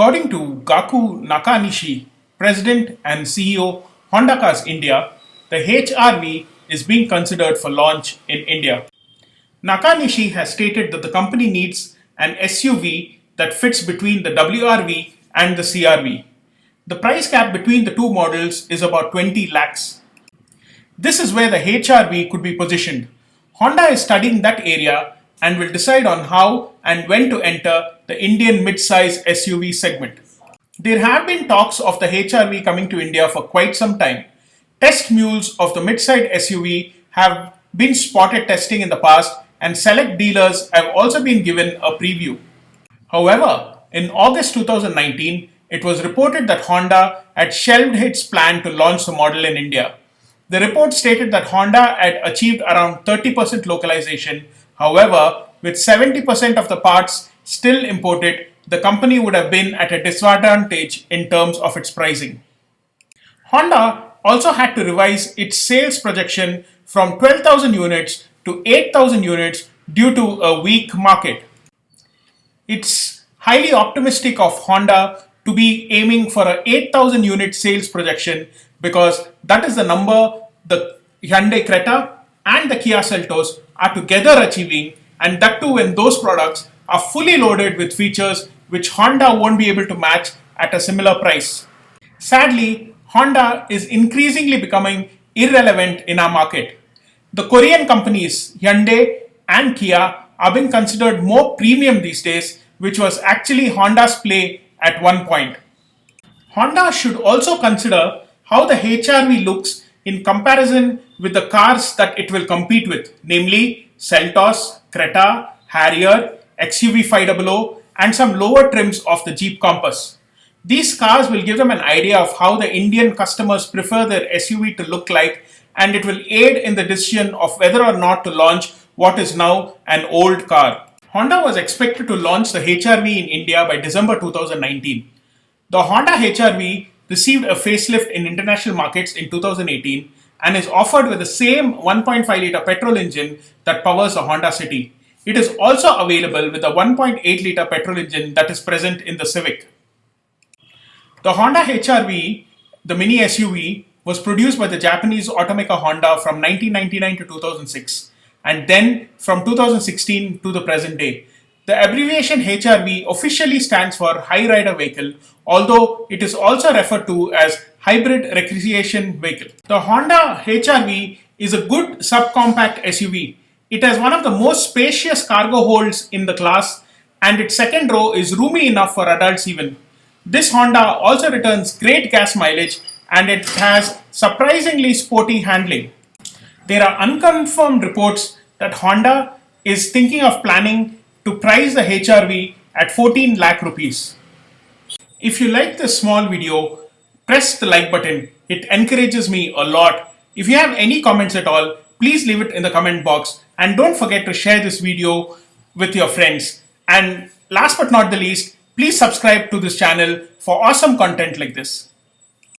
According to Gaku Nakanishi, President and CEO Honda Cars India, the HR-V is being considered for launch in India. Nakanishi has stated that the company needs an SUV that fits between the WR-V and the CR-V. The price gap between the two models is about 20 lakhs. This is where the HR-V could be positioned. Honda is studying that area and will decide on how and when to enter the Indian mid-size SUV segment. There have been talks of the HR-V coming to India for quite some time. Test mules of the mid-size SUV have been spotted testing in the past, and select dealers have also been given a preview. However, in August 2019, it was reported that Honda had shelved its plan to launch the model in India. The report stated that Honda had achieved around 30% localization. However, with 70% of the parts still imported, the company would have been at a disadvantage in terms of its pricing. Honda also had to revise its sales projection from 12,000 units to 8,000 units due to a weak market. It's highly optimistic of Honda to be aiming for a 8,000 unit sales projection because that is the number the Hyundai Creta and the Kia Seltos are together achieving, and that too when those products are fully loaded with features which Honda won't be able to match at a similar price. Sadly, Honda is increasingly becoming irrelevant in our market. The Korean companies Hyundai and Kia are being considered more premium these days, which was actually Honda's play at one point. Honda should also consider how the HR-V looks in comparison with the cars that it will compete with, namely Seltos, Creta, Harrier, XUV 500 and some lower trims of the Jeep Compass. These cars will give them an idea of how the Indian customers prefer their SUV to look like, and it will aid in the decision of whether or not to launch what is now an old car. Honda was expected to launch the HR-V in India by December 2019. The Honda HR-V received a facelift in international markets in 2018 and is offered with the same 1.5 litre petrol engine that powers the Honda City. It is also available with a 1.8 litre petrol engine that is present in the Civic. The Honda HR-V, the mini SUV, was produced by the Japanese automaker Honda from 1999 to 2006 and then from 2016 to the present day. The abbreviation HR-V officially stands for High Rider Vehicle, although it is also referred to as Hybrid Recreation Vehicle. The Honda HR-V is a good subcompact SUV. It has one of the most spacious cargo holds in the class, and its second row is roomy enough for adults even. This Honda also returns great gas mileage, and it has surprisingly sporty handling. There are unconfirmed reports that Honda is thinking of planning to price the HR-V at 14 lakh rupees. If you like this small video, press the like button. It encourages me a lot. If you have any comments at all, please leave it in the comment box, and don't forget to share this video with your friends. And last but not the least, please subscribe to this channel for awesome content like this.